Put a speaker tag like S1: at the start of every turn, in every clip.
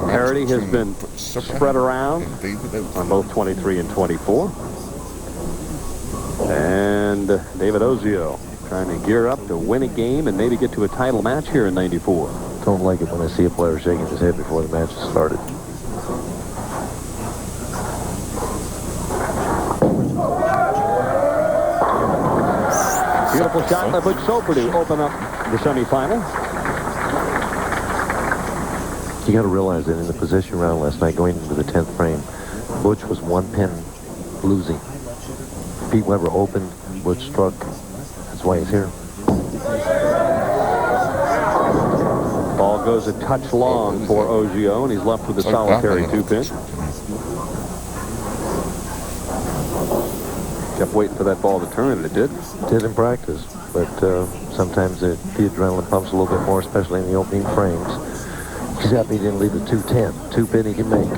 S1: Parity has been spread around on both 23 and 24. And David Ozio trying to gear up to win a game and maybe get to a title match here in 94.
S2: Don't like it when I see a player shaking his head before the match has started.
S1: Beautiful shot by Butch Soper to open up the semifinal.
S2: You got to realize that in the position round last night, going into the 10th frame, Butch was 1 pin losing. Pete Weber opened, Butch struck. That's why he's here.
S1: Ball goes a touch long for Ozio, and he's left with a solitary 2-pin. Kept waiting for that ball to turn, and it did.
S2: Did in practice, but sometimes the adrenaline pumps a little bit more, especially in the opening frames. He's happy he didn't leave the 2-10. 2-pin he can make.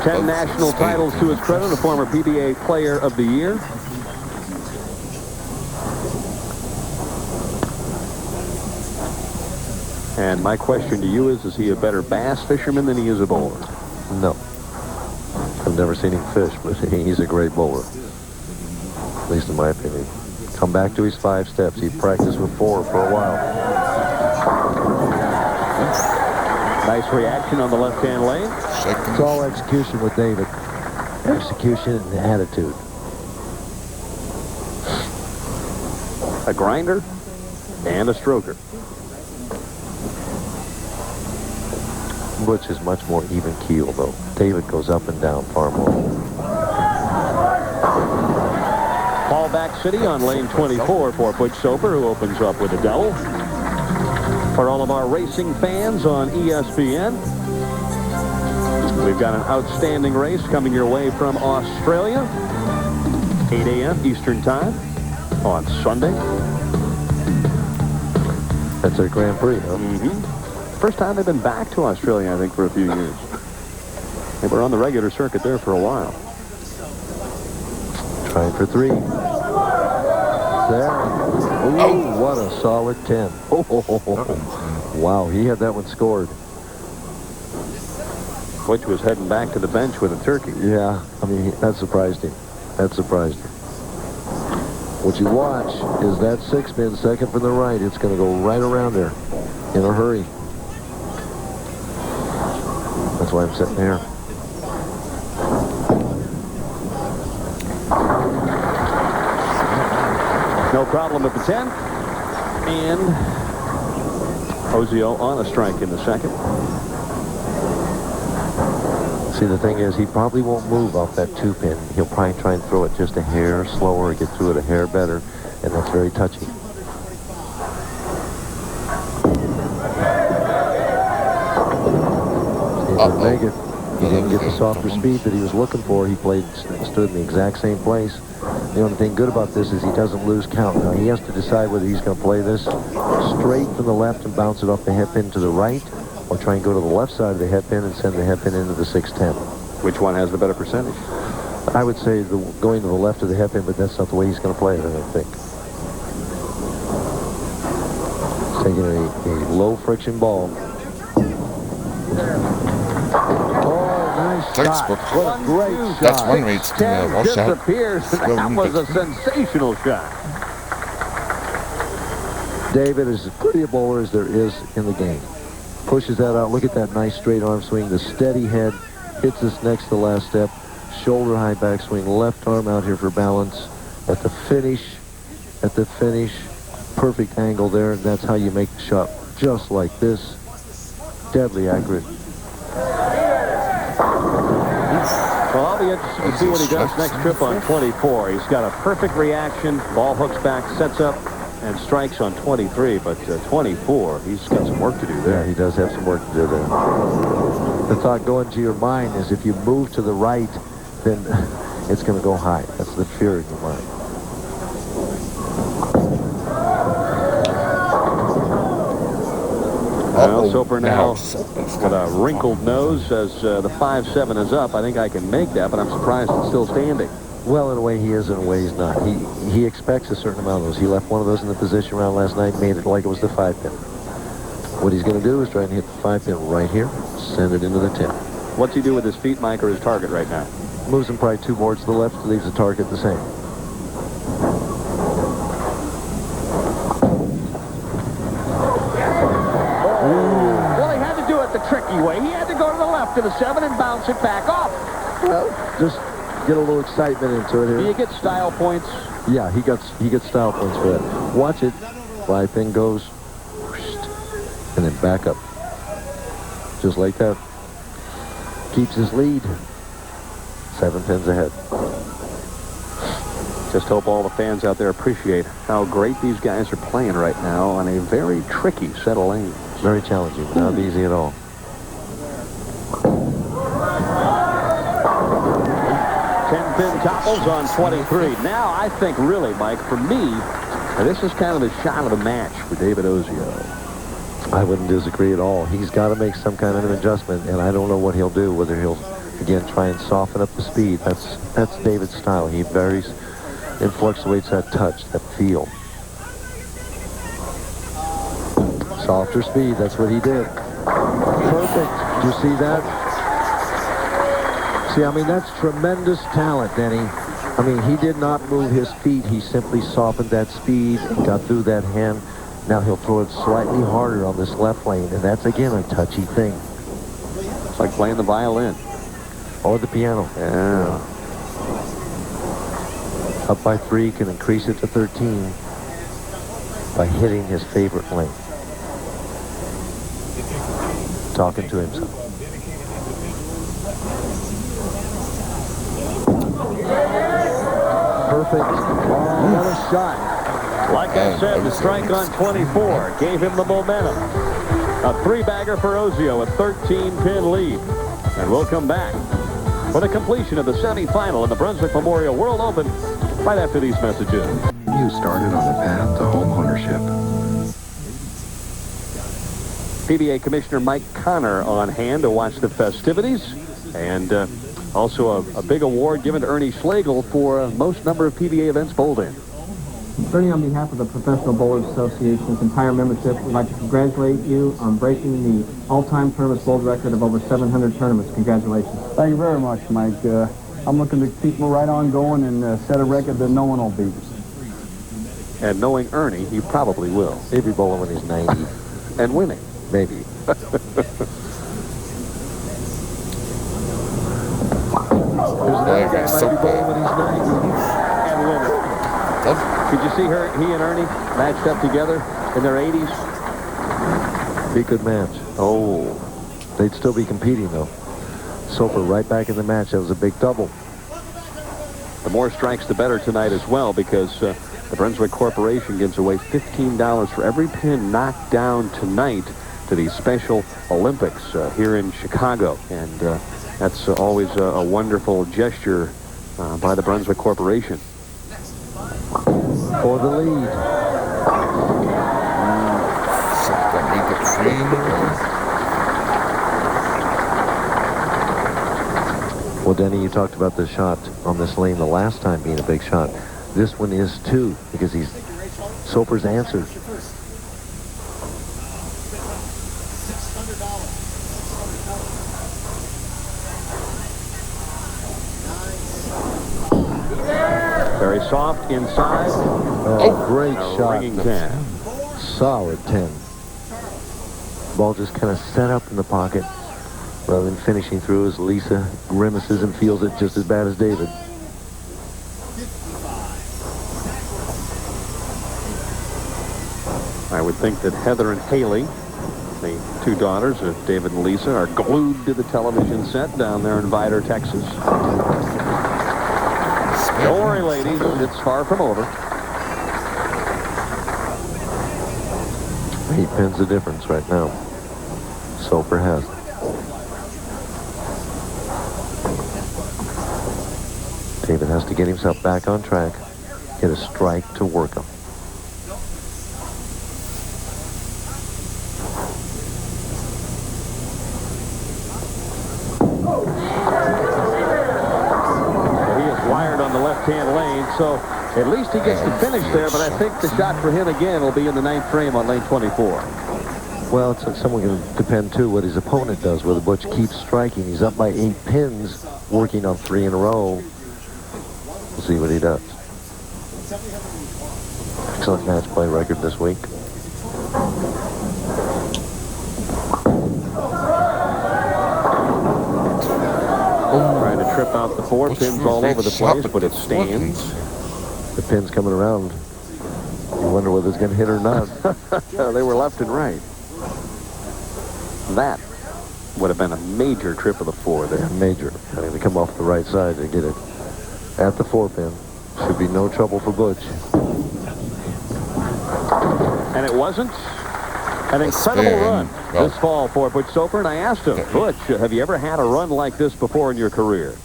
S1: 10 national titles to his credit, a former PBA Player of the Year. And my question to you is he a better bass fisherman than he is a bowler?
S2: No. I've never seen him fish, but he's a great bowler. At least in my opinion. Come back to his 5 steps. He practiced with 4 for a while.
S1: Nice reaction on the left-hand lane.
S2: It's all execution with David. Execution and attitude.
S1: A grinder and a stroker.
S2: Butch is much more even keel, though. David goes up and down far more.
S1: Fallback City on lane 24 for Butch Soper, who opens up with a double. For all of our racing fans on ESPN, we've got an outstanding race coming your way from Australia. 8 a.m. Eastern Time on Sunday.
S2: That's their Grand Prix, huh?
S1: Mm-hmm. First time they've been back to Australia, I think, for a few years. They were on the regular circuit there for a while.
S2: Trying for 3. There. Oh, what a solid 10. Oh. Wow, he had that one scored.
S1: Butch was heading back to the bench with a turkey.
S2: Yeah, I mean, that surprised him. That surprised him. What you watch is that 6-pin second from the right. It's going to go right around there in a hurry. That's why I'm sitting there.
S1: No problem at the 10. And Ozio on a strike in the second.
S2: See, the thing is, he probably won't move off that 2-pin. He'll probably try and throw it just a hair slower or get through it a hair better, and that's very touchy. He didn't make it. He didn't get the softer speed that he was looking for. He stood in the exact same place. The only thing good about this is he doesn't lose count. Now, he has to decide whether he's going to play this straight from the left and bounce it off the head pin to the right, or try and go to the left side of the head pin and send the head pin into the 610.
S1: Which one has the better percentage?
S2: I would say going to the left of the head pin, but that's not the way he's going to play it, I don't think. He's taking a low friction ball.
S1: Shot. What a great shot.
S3: That's one way to Washout.
S1: Disappears. That was a sensational shot.
S2: David is as pretty a bowler as there is in the game. Pushes that out. Look at that nice straight arm swing. The steady head hits us next to the last step. Shoulder high backswing. Left arm out here for balance. At the finish, perfect angle there. And that's how you make the shot. Just like this. Deadly accurate.
S1: Well, I'll be interested to see what he does next trip on 24. He's got a perfect reaction. Ball hooks back, sets up, and strikes on 23. But 24, he's got some work to do there.
S2: Yeah, he does have some work to do there. The thought going to your mind is if you move to the right, then it's going to go high. That's the fear in your mind.
S1: Well, Soper now with a wrinkled nose as the 5-7 is up. I think I can make that, but I'm surprised it's still standing.
S2: Well, in a way he is, in a way he's not. He expects a certain amount of those. He left one of those in the position round last night, made it like it was the 5-pin. What he's going to do is try and hit the 5-pin right here, send it into the 10.
S1: What's he do with his feet, Mike, or his target right now?
S2: Moves him probably 2 boards to the left, leaves the target the same.
S1: Well, he had to do it the tricky way. He had to go to the left of the 7 and bounce it back off.
S2: Well, just get a little excitement into it here.
S1: Do you get style points?
S2: Yeah, he gets style points for that. Watch it. 5-pin goes, and then back up. Just like that. Keeps his lead. 7 pins ahead.
S1: Just hope all the fans out there appreciate how great these guys are playing right now on a very tricky set of lanes.
S2: Very challenging, but not easy at all.
S1: 10-pin topples on 23. Now, I think really, Mike, for me, this is kind of the shot of the match for David Ozio.
S2: I wouldn't disagree at all. He's got to make some kind of an adjustment, and I don't know what he'll do, whether he'll, again, try and soften up the speed. That's David's style. He varies and fluctuates that touch, that feel. Softer speed, that's what he did. Perfect. Did you see that? See, I mean, that's tremendous talent, Denny. I mean, he did not move his feet. He simply softened that speed and got through that hand. Now he'll throw it slightly harder on this left lane, and that's, again, a touchy thing.
S1: It's like playing the violin.
S2: Or the piano.
S1: Yeah.
S2: Up by 3, can increase it to 13 by hitting his favorite lane. Talking to himself. Perfect. Oh, what a shot.
S1: Like I said, the strike on 24 gave him the momentum. A 3-bagger for Ozio, a 13-pin lead. And we'll come back for the completion of the semifinal in the Brunswick Memorial World Open right after these messages.
S4: You started on the path to home ownership.
S1: PBA Commissioner Mike Connor on hand to watch the festivities. And also a big award given to Ernie Schlegel for most number of PBA events bowled in.
S5: Ernie, on behalf of the Professional Bowlers Association's entire membership, we'd like to congratulate you on breaking the all-time tournaments bowled record of over 700 tournaments. Congratulations.
S6: Thank you very much, Mike. I'm looking to keep right on going and set a record that no one will beat.
S1: And knowing Ernie, he probably will.
S2: Maybe bowling when he's 90.
S1: And winning.
S2: Maybe.
S3: Like Soper.
S1: And winning. Did you see he and Ernie matched up together in their 80s?
S2: Be a good match.
S1: Oh.
S2: They'd still be competing, though. Soper right back in the match. That was a big double.
S1: The more strikes, the better tonight as well, because the Brunswick Corporation gives away $15 for every pin knocked down tonight to the Special Olympics here in Chicago. And that's always a wonderful gesture by the Brunswick Corporation.
S2: For the lead. Well, Denny, you talked about the shot on this lane the last time being a big shot. This one is too, because Soper's answered.
S1: Very soft inside.
S2: Oh, great shot.
S1: Ringing 10.
S2: Solid 10. Ball just kind of set up in the pocket rather than finishing through as Lisa grimaces and feels it just as bad as David.
S1: I would think that Heather and Haley, the two daughters of David and Lisa, are glued to the television set down there in Vidor, Texas. Don't worry, ladies. It's far from over.
S2: 8 pins the difference right now. Soper has it. David has to get himself back on track, get a strike to work him.
S1: Left-hand lane, so at least he gets to finish there, but I think the shot for him again will be in the 9th frame on lane 24.
S2: Well, it's somewhat going to depend, too, what his opponent does, whether Butch keeps striking. He's up by 8 pins, working on 3 in a row. We'll see what he does. Excellent match play record this week.
S1: Trying to trip out the 4 pins all over the place, but it stands.
S2: The pin's coming around. You wonder whether it's going to hit or not.
S1: They were left and right. That would have been a major trip of the 4 there.
S2: Major. Having to come off the right side to get it at the 4 pin. Should be no trouble for Butch.
S1: And it wasn't. An incredible run this fall for Butch Soper. And I asked him, Butch, have you ever had a run like this before in your career?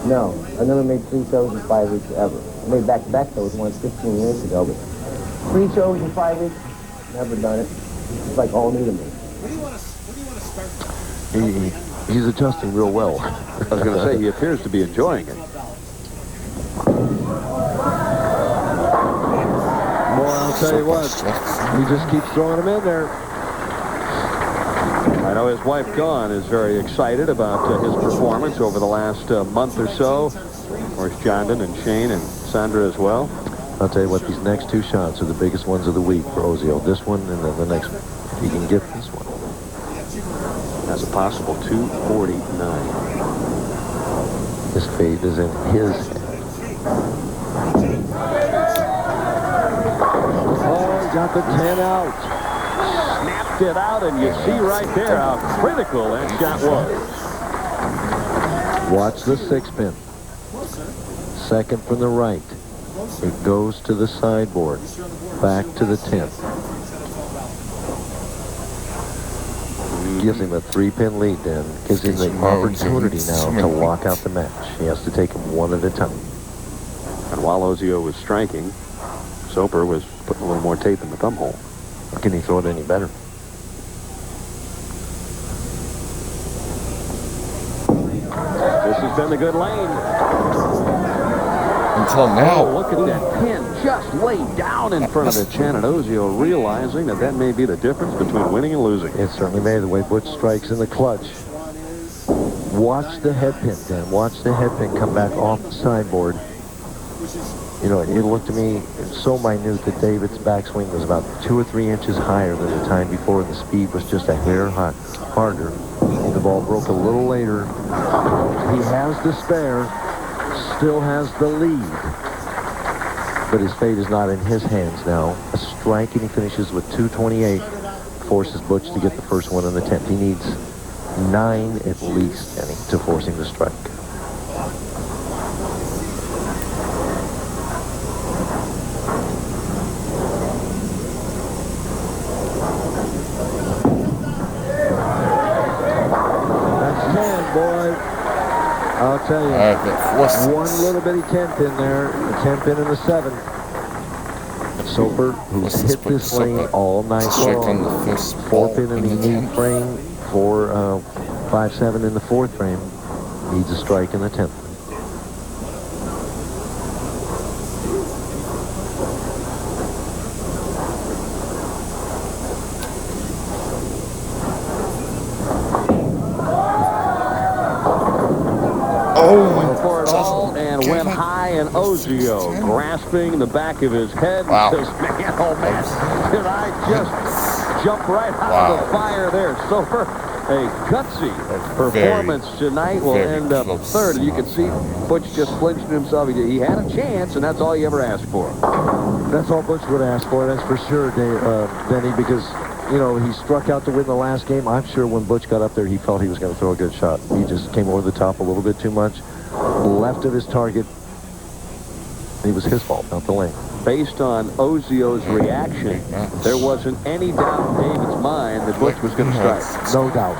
S7: No, I never made 3 shows in 5 weeks ever. I made back-to-back shows once 15 years ago, but 3 shows in 5 weeks, never done it. It's like all new to me.
S2: He's adjusting real well.
S1: I was going to say, he appears to be enjoying it.
S2: Boy, I'll tell you what, he just keeps throwing them in there.
S1: I know his wife, Dawn, is very excited about his performance over the last month or so. Of course, Jonathan and Shane and Sandra as well.
S2: I'll tell you what, these next 2 shots are the biggest ones of the week for Ozio. This one and then the next one. If he can get this one.
S1: Has a possible 249.
S2: His fate is in his hand. Oh, he got the 10 out.
S1: Snapped it out, and you see right there how critical that shot was.
S2: Watch the 6 pin. Second from the right. It goes to the sideboard. Back to the 10th. Gives him a 3-pin lead then. Gives him the opportunity now to lock out the match. He has to take them one at a time.
S1: And while Ozio was striking, Soper was putting a little more tape in the thumb hole.
S2: Can he throw it any better?
S1: This has been the good lane.
S3: Until now.
S1: Oh, look at that pin just laid down in front of the chin, and Ozio realizing that may be the difference between winning and losing.
S2: It certainly may, the way Butch strikes in the clutch. Watch the head pin, Dan. Watch the head pin come back off the sideboard. You know, it looked to me so minute that David's backswing was about 2 or 3 inches higher than the time before, and the speed was just a hair harder. The ball broke a little later. He has the spare, still has the lead, but his fate is not in his hands now. A strike, and he finishes with 228, forces Butch to get the first one in the 10th. He needs 9 at least, Denny, to force him to strike. I'll tell you, one little bitty 10 pin there, a 10 pin in the 7. Soper, who's hit this lane all night long. 4 pin in the 8th frame, 5-7 in the 4th frame. Needs a strike in the 10th.
S1: For it all, and went high, and Ozio grasping the back of his head.
S3: Wow.
S1: Says, man, oh man, did I just jump right out of the fire there? Soper, a gutsy performance tonight, will end up 3rd. And you can see Butch just flinching himself. He had a chance, and that's all you ever asked for.
S2: That's all Butch would ask for, that's for sure, Denny, because, you know, he struck out to win the last game. I'm sure when Butch got up there, he felt he was going to throw a good shot. He just came over the top a little bit too much. Left of his target. It was his fault, not the lane.
S1: Based on Ozio's reaction, there wasn't any doubt in David's mind that Butch was going to strike.
S2: No doubt.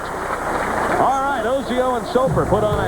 S1: All right, Ozio and Soper put on a